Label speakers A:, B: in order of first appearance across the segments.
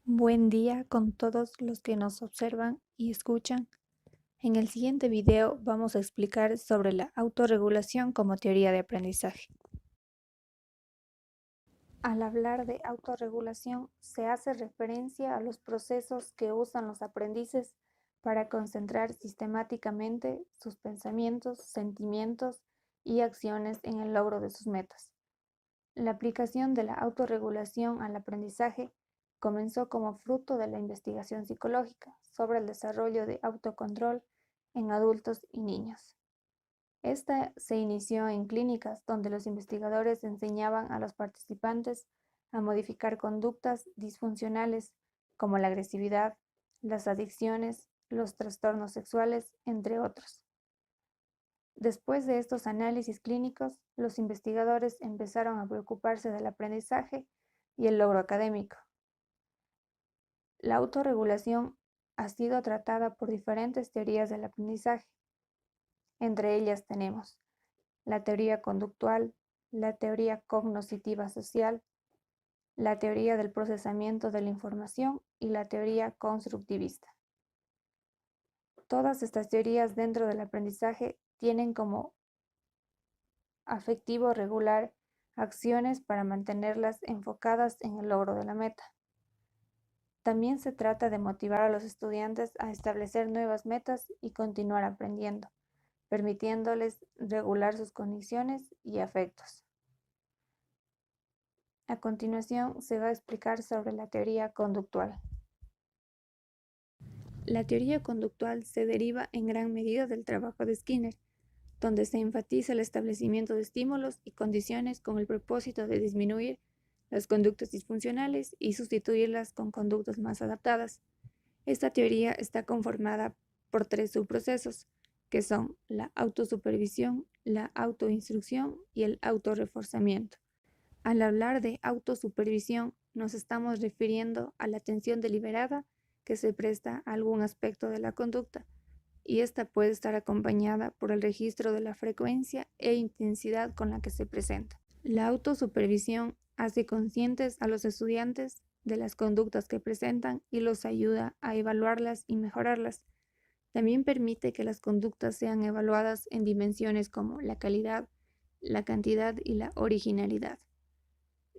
A: Buen día con todos los que nos observan y escuchan. En el siguiente video vamos a explicar sobre la autorregulación como teoría de aprendizaje. Al hablar de autorregulación, se hace referencia a los procesos que usan los aprendices para concentrar sistemáticamente sus pensamientos, sentimientos y acciones en el logro de sus metas. La aplicación de la autorregulación al aprendizaje comenzó como fruto de la investigación psicológica sobre el desarrollo de autocontrol en adultos y niños. Esta se inició en clínicas donde los investigadores enseñaban a los participantes a modificar conductas disfuncionales como la agresividad, las adicciones, los trastornos sexuales, entre otros. Después de estos análisis clínicos, los investigadores empezaron a preocuparse del aprendizaje y el logro académico. La autorregulación ha sido tratada por diferentes teorías del aprendizaje. Entre ellas tenemos la teoría conductual, la teoría cognoscitiva social, la teoría del procesamiento de la información y la teoría constructivista. Todas estas teorías dentro del aprendizaje tienen como afectivo regular acciones para mantenerlas enfocadas en el logro de la meta. También se trata de motivar a los estudiantes a establecer nuevas metas y continuar aprendiendo, permitiéndoles regular sus condiciones y afectos. A continuación se va a explicar sobre la teoría conductual. La teoría conductual se deriva en gran medida del trabajo de Skinner, donde se enfatiza el establecimiento de estímulos y condiciones con el propósito de disminuir las conductas disfuncionales y sustituirlas con conductas más adaptadas. Esta teoría está conformada por tres subprocesos, que son la autosupervisión, la autoinstrucción y el autorreforzamiento. Al hablar de autosupervisión, nos estamos refiriendo a la atención deliberada que se presta a algún aspecto de la conducta, y esta puede estar acompañada por el registro de la frecuencia e intensidad con la que se presenta. La autosupervisión hace conscientes a los estudiantes de las conductas que presentan y los ayuda a evaluarlas y mejorarlas. También permite que las conductas sean evaluadas en dimensiones como la calidad, la cantidad y la originalidad.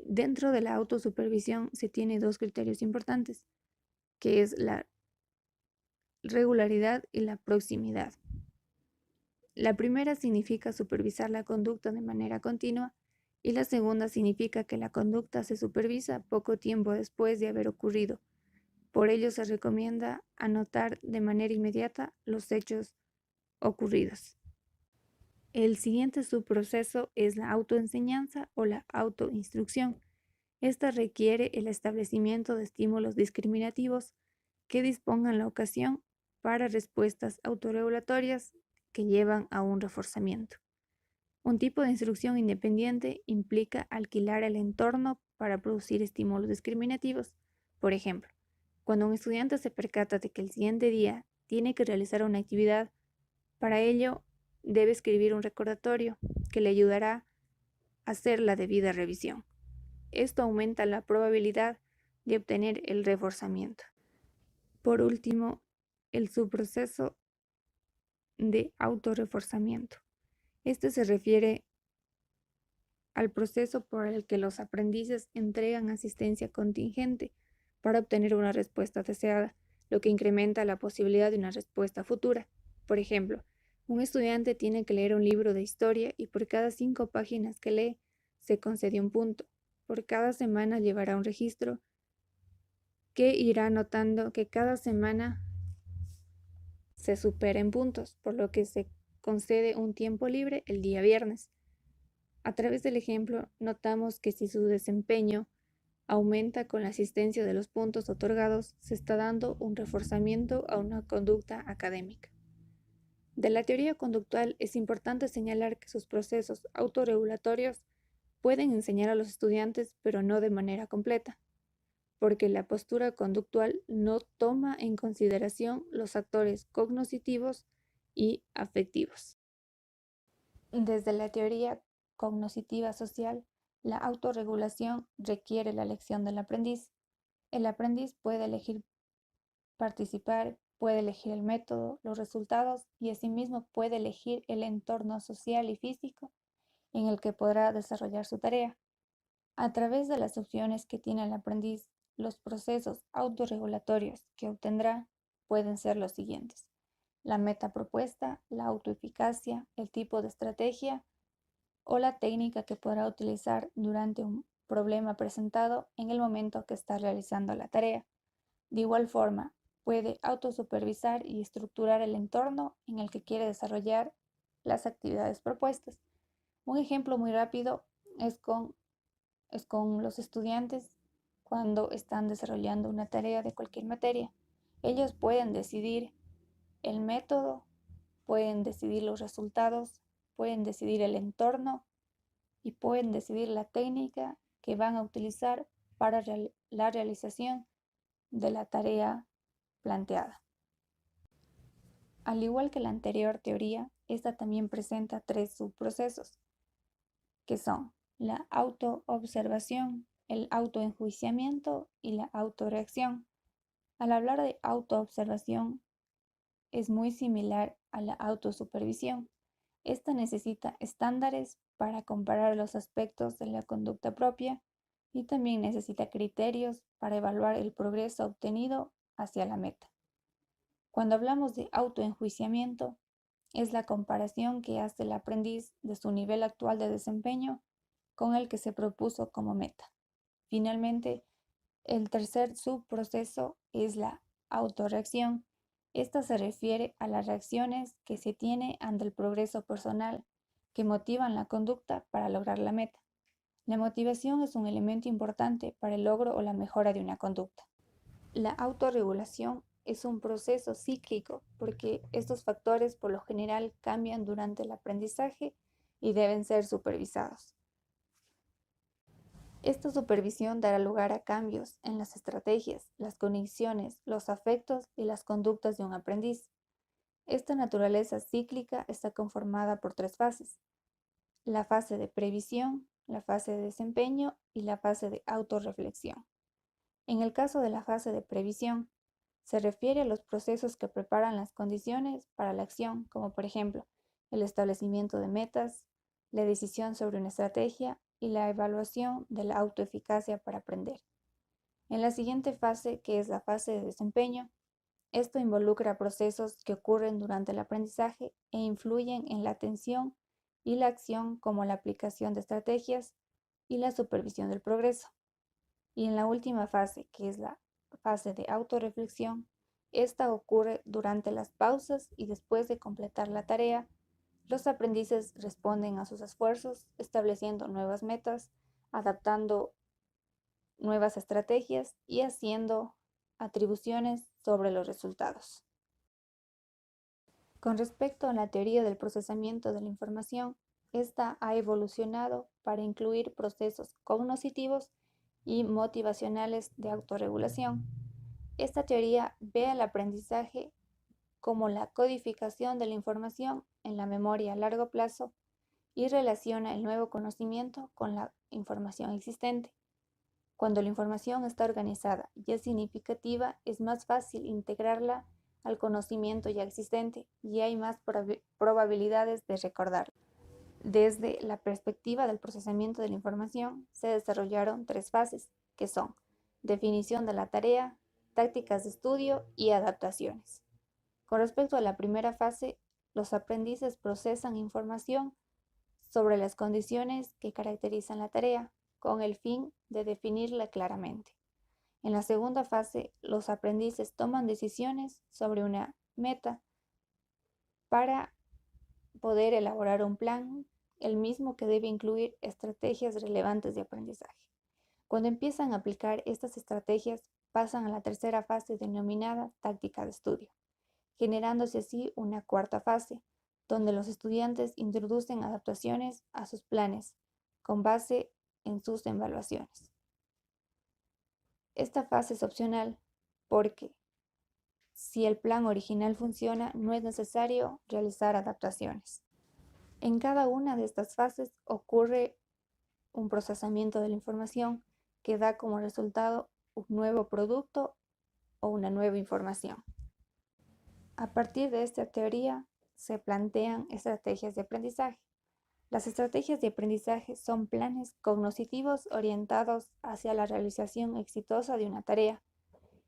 A: Dentro de la autosupervisión se tiene dos criterios importantes, que es la regularidad y la proximidad. La primera significa supervisar la conducta de manera continua y la segunda significa que la conducta se supervisa poco tiempo después de haber ocurrido. Por ello se recomienda anotar de manera inmediata los hechos ocurridos. El siguiente subproceso es la autoenseñanza o la autoinstrucción. Esta requiere el establecimiento de estímulos discriminativos que dispongan la ocasión para respuestas autorregulatorias que llevan a un reforzamiento. Un tipo de instrucción independiente implica alquilar el entorno para producir estímulos discriminativos. Por ejemplo, cuando un estudiante se percata de que el siguiente día tiene que realizar una actividad, para ello debe escribir un recordatorio que le ayudará a hacer la debida revisión. Esto aumenta la probabilidad de obtener el reforzamiento. Por último, el subproceso de autorreforzamiento. Este se refiere al proceso por el que los aprendices entregan asistencia contingente para obtener una respuesta deseada, lo que incrementa la posibilidad de una respuesta futura. Por ejemplo, un estudiante tiene que leer un libro de historia y por cada 5 páginas que lee se concede un punto. Por cada semana llevará un registro que irá notando que cada semana se supera en puntos, por lo que se concede un tiempo libre el día viernes. A través del ejemplo, notamos que si su desempeño aumenta con la asistencia de los puntos otorgados, se está dando un reforzamiento a una conducta académica. De la teoría conductual es importante señalar que sus procesos autorregulatorios pueden enseñar a los estudiantes, pero no de manera completa, porque la postura conductual no toma en consideración los actores cognitivos y afectivos. Desde la teoría cognitiva social, la autorregulación requiere la elección del aprendiz. El aprendiz puede elegir participar, puede elegir el método, los resultados y asimismo puede elegir el entorno social y físico en el que podrá desarrollar su tarea. A través de las opciones que tiene el aprendiz, los procesos autorregulatorios que obtendrá pueden ser los siguientes: la meta propuesta, la autoeficacia, el tipo de estrategia o la técnica que podrá utilizar durante un problema presentado en el momento que está realizando la tarea. De igual forma, puede autosupervisar y estructurar el entorno en el que quiere desarrollar las actividades propuestas. Un ejemplo muy rápido es con los estudiantes cuando están desarrollando una tarea de cualquier materia. Ellos pueden decidir el método, pueden decidir los resultados, pueden decidir el entorno y pueden decidir la técnica que van a utilizar para la realización de la tarea planteada. Al igual que la anterior teoría, esta también presenta tres subprocesos, que son la autoobservación, el autoenjuiciamiento y la autorreacción. Al hablar de autoobservación, es muy similar a la autosupervisión. Esta necesita estándares para comparar los aspectos de la conducta propia y también necesita criterios para evaluar el progreso obtenido hacia la meta. Cuando hablamos de autoenjuiciamiento, es la comparación que hace el aprendiz de su nivel actual de desempeño con el que se propuso como meta. Finalmente, el tercer subproceso es la autorreacción. Esta se refiere a las reacciones que se tiene ante el progreso personal que motivan la conducta para lograr la meta. La motivación es un elemento importante para el logro o la mejora de una conducta. La autorregulación es un proceso cíclico porque estos factores por lo general cambian durante el aprendizaje y deben ser supervisados. Esta supervisión dará lugar a cambios en las estrategias, las cogniciones, los afectos y las conductas de un aprendiz. Esta naturaleza cíclica está conformada por tres fases: la fase de previsión, la fase de desempeño y la fase de autorreflexión. En el caso de la fase de previsión, se refiere a los procesos que preparan las condiciones para la acción, como por ejemplo el establecimiento de metas, la decisión sobre una estrategia y la evaluación de la autoeficacia para aprender. En la siguiente fase, que es la fase de desempeño, esto involucra procesos que ocurren durante el aprendizaje e influyen en la atención y la acción, como la aplicación de estrategias y la supervisión del progreso. Y en la última fase, que es la fase de autorreflexión, esta ocurre durante las pausas y después de completar la tarea. Los aprendices responden a sus esfuerzos, estableciendo nuevas metas, adaptando nuevas estrategias y haciendo atribuciones sobre los resultados. Con respecto a la teoría del procesamiento de la información, esta ha evolucionado para incluir procesos cognitivos y motivacionales de autorregulación. Esta teoría ve al aprendizaje como la codificación de la información en la memoria a largo plazo y relaciona el nuevo conocimiento con la información existente. Cuando la información está organizada y es significativa, es más fácil integrarla al conocimiento ya existente y hay más probabilidades de recordarla. Desde la perspectiva del procesamiento de la información, se desarrollaron tres fases, que son definición de la tarea, tácticas de estudio y adaptaciones. Con respecto a la primera fase, los aprendices procesan información sobre las condiciones que caracterizan la tarea, con el fin de definirla claramente. En la segunda fase, los aprendices toman decisiones sobre una meta para poder elaborar un plan, el mismo que debe incluir estrategias relevantes de aprendizaje. Cuando empiezan a aplicar estas estrategias, pasan a la tercera fase denominada táctica de estudio, generándose así una cuarta fase, donde los estudiantes introducen adaptaciones a sus planes con base en sus evaluaciones. Esta fase es opcional porque si el plan original funciona, no es necesario realizar adaptaciones. En cada una de estas fases ocurre un procesamiento de la información que da como resultado un nuevo producto o una nueva información. A partir de esta teoría se plantean estrategias de aprendizaje. Las estrategias de aprendizaje son planes cognitivos orientados hacia la realización exitosa de una tarea.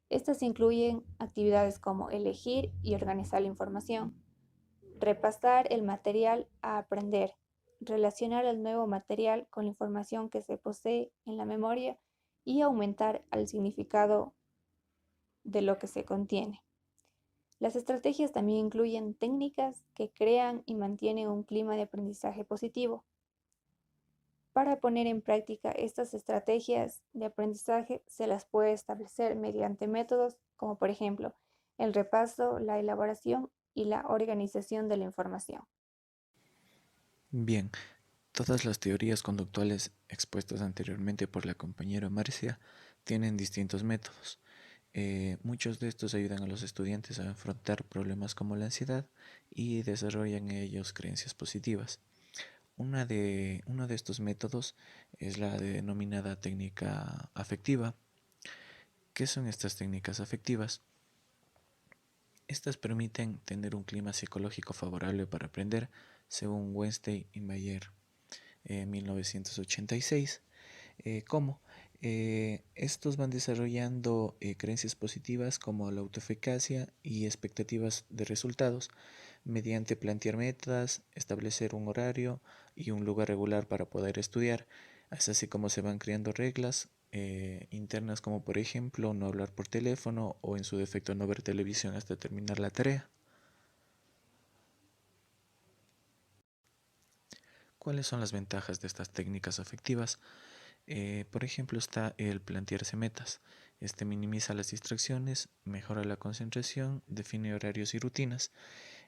A: Estas incluyen actividades como elegir y organizar la información, repasar el material a aprender, relacionar el nuevo material con la información que se posee en la memoria y aumentar el significado de lo que se contiene. Las estrategias también incluyen técnicas que crean y mantienen un clima de aprendizaje positivo. Para poner en práctica estas estrategias de aprendizaje se las puede establecer mediante métodos como por ejemplo el repaso, la elaboración y la organización de la información.
B: Bien, todas las teorías conductuales expuestas anteriormente por la compañera Marcia tienen distintos métodos. Muchos de estos ayudan a los estudiantes a afrontar problemas como la ansiedad y desarrollan en ellos creencias positivas. Uno de estos métodos es la denominada técnica afectiva. ¿Qué son estas técnicas afectivas? Estas permiten tener un clima psicológico favorable para aprender, según Wednesday y Mayer en 1986. ¿Cómo? Estos van desarrollando creencias positivas como la autoeficacia y expectativas de resultados mediante plantear metas, establecer un horario y un lugar regular para poder estudiar. Es así como se van creando reglas internas como por ejemplo no hablar por teléfono o en su defecto no ver televisión hasta terminar la tarea. ¿Cuáles son las ventajas de estas técnicas afectivas? Por ejemplo, está el plantearse metas. Este minimiza las distracciones, mejora la concentración, define horarios y rutinas.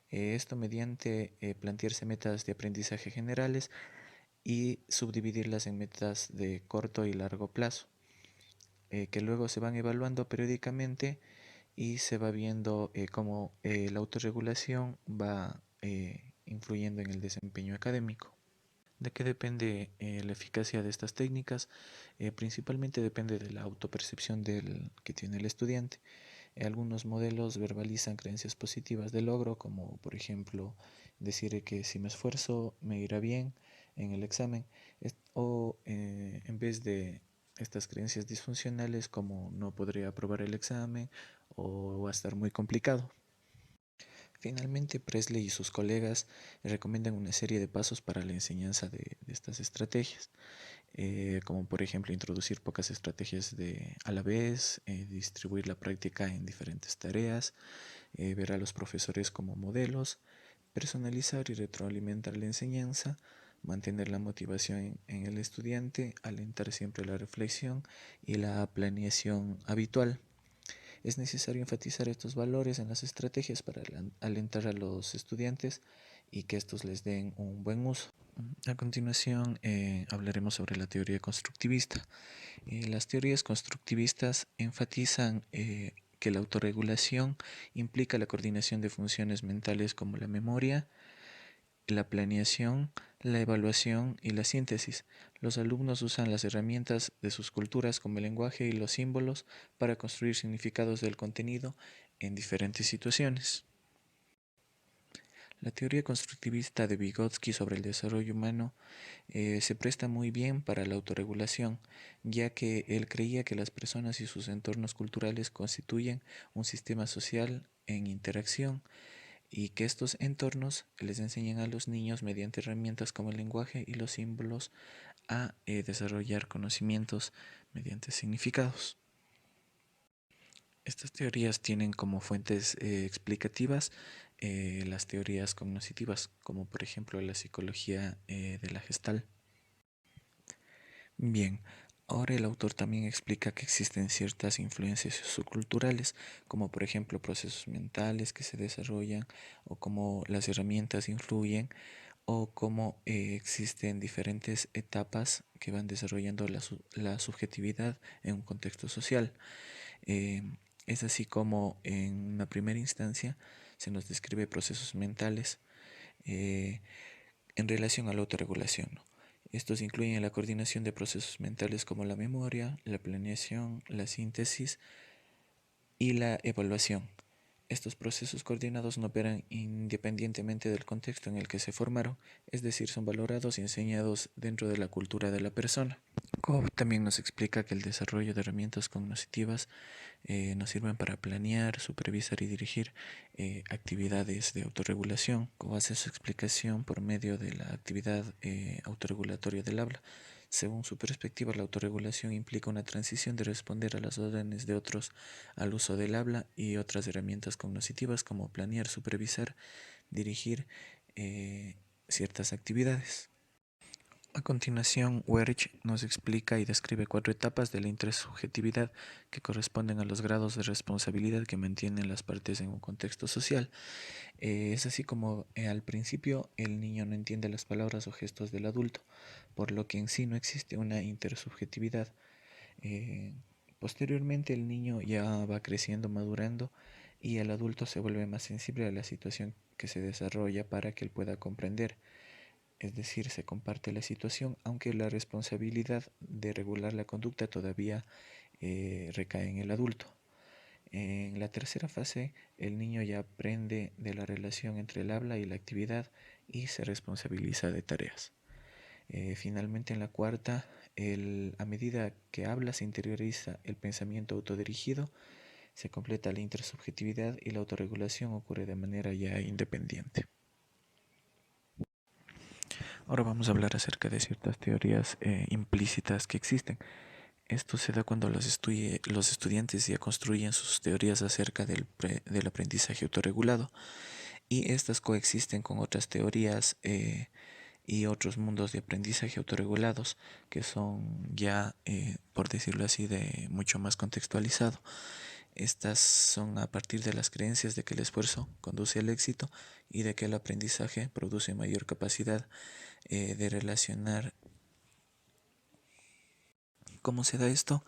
B: Esto mediante plantearse metas de aprendizaje generales y subdividirlas en metas de corto y largo plazo, que luego se van evaluando periódicamente y se va viendo cómo la autorregulación va influyendo en el desempeño académico. ¿De qué depende la eficacia de estas técnicas? Principalmente depende de la autopercepción que tiene el estudiante. Algunos modelos verbalizan creencias positivas de logro, como por ejemplo decir que si me esfuerzo me irá bien en el examen, o en vez de estas creencias disfuncionales como no podré aprobar el examen o va a estar muy complicado. Finalmente, Presley y sus colegas recomiendan una serie de pasos para la enseñanza de estas estrategias, como por ejemplo introducir pocas estrategias a la vez, distribuir la práctica en diferentes tareas, ver a los profesores como modelos, personalizar y retroalimentar la enseñanza, mantener la motivación en el estudiante, alentar siempre la reflexión y la planeación habitual. Es necesario enfatizar estos valores en las estrategias para alentar a los estudiantes y que estos les den un buen uso. A continuación hablaremos sobre la teoría constructivista. Las teorías constructivistas enfatizan que la autorregulación implica la coordinación de funciones mentales como la memoria, la planeación, la evaluación y la síntesis. Los alumnos usan las herramientas de sus culturas como el lenguaje y los símbolos para construir significados del contenido en diferentes situaciones. La teoría constructivista de Vygotsky sobre el desarrollo humano se presta muy bien para la autorregulación, ya que él creía que las personas y sus entornos culturales constituyen un sistema social en interacción y que estos entornos les enseñan a los niños mediante herramientas como el lenguaje y los símbolos a desarrollar conocimientos mediante significados. Estas teorías tienen como fuentes explicativas las teorías cognitivas, como por ejemplo la psicología de la Gestalt. Bien, ahora el autor también explica que existen ciertas influencias subculturales, como por ejemplo procesos mentales que se desarrollan, o cómo las herramientas influyen, o cómo existen diferentes etapas que van desarrollando la subjetividad en un contexto social. Eh, es así como en una primera instancia se nos describe procesos mentales eh, en relación a la autorregulación, ¿no? Estos incluyen la coordinación de procesos mentales como la memoria, la planeación, la síntesis y la evaluación. Estos procesos coordinados no operan independientemente del contexto en el que se formaron, es decir, son valorados y enseñados dentro de la cultura de la persona. Cobb también nos explica que el desarrollo de herramientas cognitivas nos sirven para planear, supervisar y dirigir actividades de autorregulación. Cobb hace su explicación por medio de la actividad autorregulatoria del habla. Según su perspectiva, la autorregulación implica una transición de responder a las órdenes de otros al uso del habla y otras herramientas cognitivas como planear, supervisar, dirigir ciertas actividades. A continuación, Werich nos explica y describe 4 etapas de la intersubjetividad que corresponden a los grados de responsabilidad que mantienen las partes en un contexto social. Es así como al principio el niño no entiende las palabras o gestos del adulto, por lo que en sí no existe una intersubjetividad. Eh, Posteriormente el niño ya va creciendo, madurando y el adulto se vuelve más sensible a la situación que se desarrolla para que él pueda comprender. Es decir, se comparte la situación, aunque la responsabilidad de regular la conducta todavía recae en el adulto. En la tercera fase, el niño ya aprende de la relación entre el habla y la actividad y se responsabiliza de tareas. Finalmente, en la cuarta, a medida que habla se interioriza el pensamiento autodirigido, se completa la intersubjetividad y la autorregulación ocurre de manera ya independiente. Ahora vamos a hablar acerca de ciertas teorías implícitas que existen. Esto se da cuando los estudiantes ya construyen sus teorías acerca del aprendizaje autorregulado y estas coexisten con otras teorías y otros mundos de aprendizaje autorregulados que son ya, por decirlo así, de mucho más contextualizado. Estas son a partir de las creencias de que el esfuerzo conduce al éxito y de que el aprendizaje produce mayor capacidad de relacionar. ¿Cómo se da esto?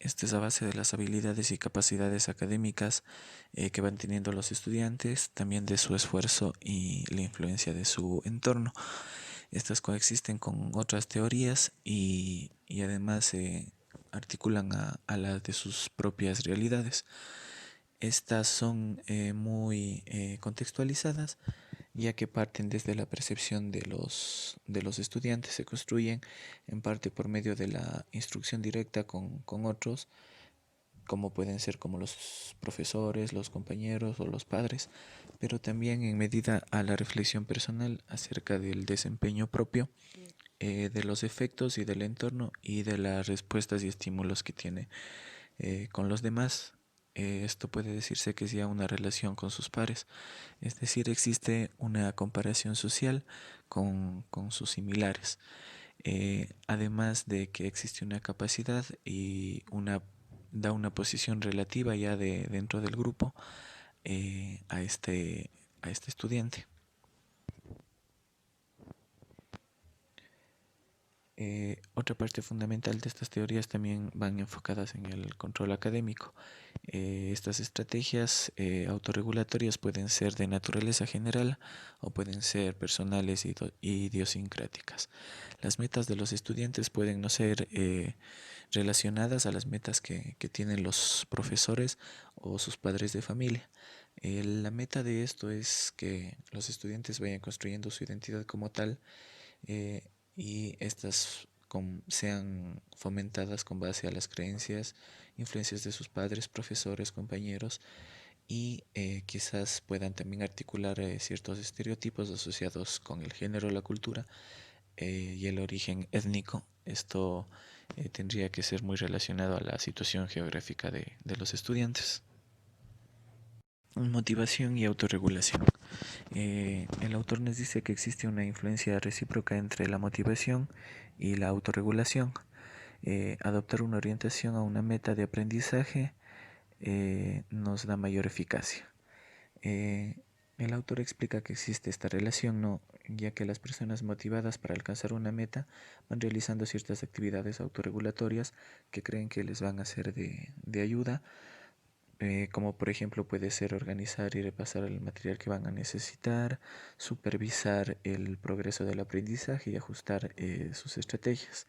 B: Esta es a base de las habilidades y capacidades académicas que van teniendo los estudiantes, también de su esfuerzo y la influencia de su entorno. Estas coexisten con otras teorías y además se articulan a las de sus propias realidades. Estas son muy contextualizadas, ya que parten desde la percepción de los estudiantes, se construyen en parte por medio de la instrucción directa con otros, como pueden ser como los profesores, los compañeros o los padres, pero también en medida a la reflexión personal acerca del desempeño propio, de los efectos y del entorno y de las respuestas y estímulos que tiene con los demás. Esto puede decirse que es ya una relación con sus pares, es decir, existe una comparación social con sus similares, además de que existe una capacidad y da una posición relativa ya dentro del grupo a este estudiante. Otra parte fundamental de estas teorías también van enfocadas en el control académico. Estas estrategias autorregulatorias pueden ser de naturaleza general o pueden ser personales y idiosincráticas. Las metas de los estudiantes pueden no ser relacionadas a las metas que tienen los profesores o sus padres de familia. La meta de esto es que los estudiantes vayan construyendo su identidad como tal eh, y estas sean fomentadas con base a las creencias, influencias de sus padres, profesores, compañeros y quizás puedan también articular ciertos estereotipos asociados con el género, la cultura y el origen étnico. Esto tendría que ser muy relacionado a la situación geográfica de los estudiantes. Motivación y autorregulación. El autor nos dice que existe una influencia recíproca entre la motivación y la autorregulación. Adoptar una orientación a una meta de aprendizaje nos da mayor eficacia. El autor explica que existe esta relación, ¿no? Ya que las personas motivadas para alcanzar una meta van realizando ciertas actividades autorregulatorias que creen que les van a ser de ayuda como por ejemplo puede ser organizar y repasar el material que van a necesitar, supervisar el progreso del aprendizaje y ajustar sus estrategias.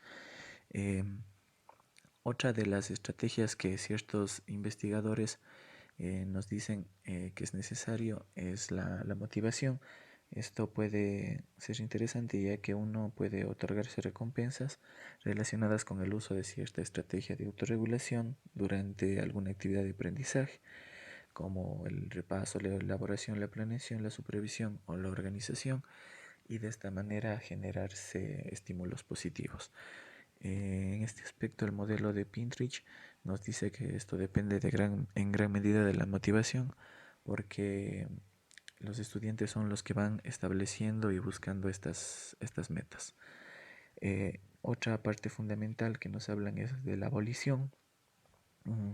B: Em, Otra de las estrategias que ciertos investigadores nos dicen que es necesario es la motivación. Esto puede ser interesante ya que uno puede otorgarse recompensas relacionadas con el uso de cierta estrategia de autorregulación durante alguna actividad de aprendizaje, como el repaso, la elaboración, la planeación, la supervisión o la organización, y de esta manera generarse estímulos positivos. En este aspecto, el modelo de Pinterest nos dice que esto depende en gran medida de la motivación, porque los estudiantes son los que van estableciendo y buscando estas metas. Otra parte fundamental que nos hablan es de la abolición. Mm,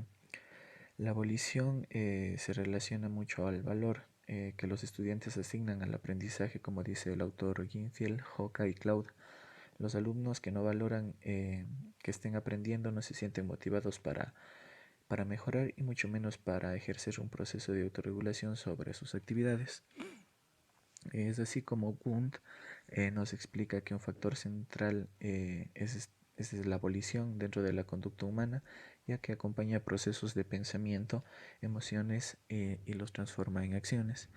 B: La abolición se relaciona mucho al valor que los estudiantes asignan al aprendizaje, como dice el autor Ginfield, Hoca y Cloud. Los alumnos que no valoran que estén aprendiendo no se sienten motivados para mejorar y mucho menos para ejercer un proceso de autorregulación sobre sus actividades. Es así como Wundt nos explica que un factor central es la abolición dentro de la conducta humana, ya que acompaña procesos de pensamiento, emociones y los transforma en acciones.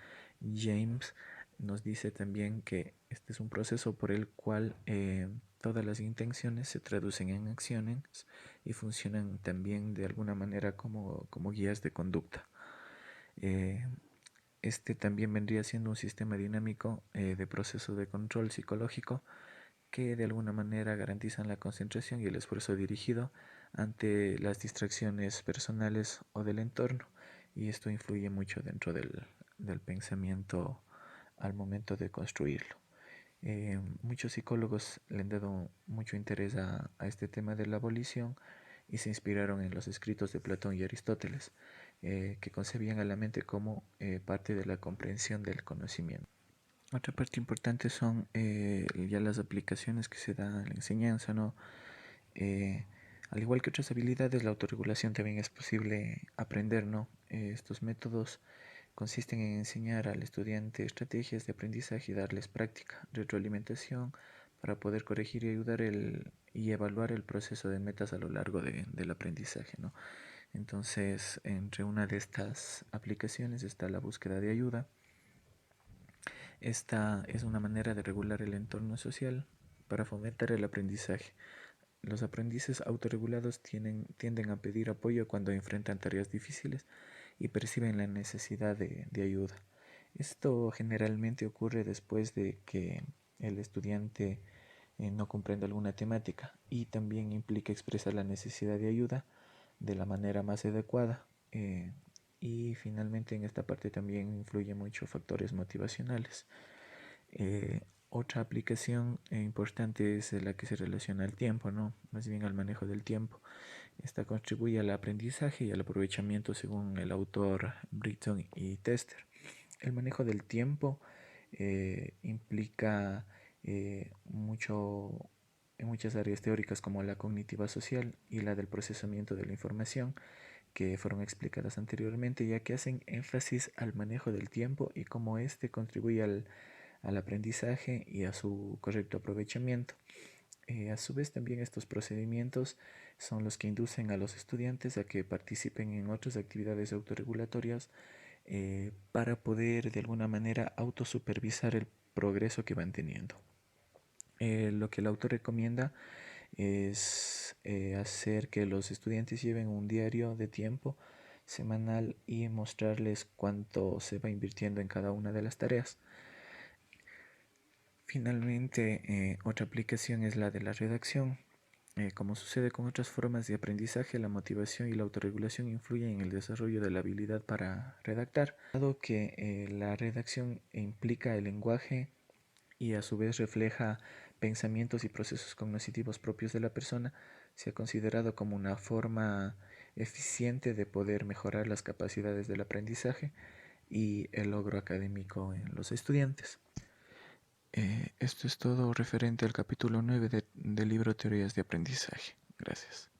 B: James nos dice también que este es un proceso por el cual todas las intenciones se traducen en acciones y funcionan también de alguna manera como guías de conducta. Eh, este también vendría siendo un sistema dinámico de proceso de control psicológico que de alguna manera garantizan la concentración y el esfuerzo dirigido ante las distracciones personales o del entorno, y esto influye mucho dentro del pensamiento al momento de construirlo. Muchos psicólogos le han dado mucho interés a este tema de la abolición y se inspiraron en los escritos de Platón y Aristóteles, que concebían a la mente como parte de la comprensión del conocimiento. Otra parte importante son ya las aplicaciones que se dan en la enseñanza, ¿no? Eh, Al igual que otras habilidades, la autorregulación también es posible aprender, ¿no? Estos métodos consisten en enseñar al estudiante estrategias de aprendizaje y darles práctica, retroalimentación para poder corregir y ayudar y evaluar el proceso de metas a lo largo del aprendizaje, ¿no? Entonces, entre una de estas aplicaciones está la búsqueda de ayuda. Esta es una manera de regular el entorno social para fomentar el aprendizaje. Los aprendices autorregulados tienden a pedir apoyo cuando enfrentan tareas difíciles y perciben la necesidad de ayuda. Esto generalmente ocurre después de que el estudiante no comprende alguna temática, y también implica expresar la necesidad de ayuda de la manera más adecuada. Y finalmente en esta parte también influyen mucho factores motivacionales. Otra aplicación importante es la que se relaciona al tiempo, ¿no? Más bien al manejo del tiempo. Esta contribuye al aprendizaje y al aprovechamiento según el autor Britton y Tester. El manejo del tiempo implica mucho en muchas áreas teóricas como la cognitiva social y la del procesamiento de la información, que fueron explicadas anteriormente, ya que hacen énfasis al manejo del tiempo y cómo éste contribuye al aprendizaje y a su correcto aprovechamiento. A su vez, también estos procedimientos son los que inducen a los estudiantes a que participen en otras actividades autorregulatorias para poder de alguna manera autosupervisar el progreso que van teniendo. Lo que el autor recomienda es hacer que los estudiantes lleven un diario de tiempo semanal y mostrarles cuánto se va invirtiendo en cada una de las tareas. Finalmente, otra aplicación es la de la redacción. Como sucede con otras formas de aprendizaje, la motivación y la autorregulación influyen en el desarrollo de la habilidad para redactar, dado que la redacción implica el lenguaje y a su vez refleja pensamientos y procesos cognitivos propios de la persona. Se ha considerado como una forma eficiente de poder mejorar las capacidades del aprendizaje y el logro académico en los estudiantes. Esto es todo referente al capítulo 9 del libro Teorías de Aprendizaje. Gracias.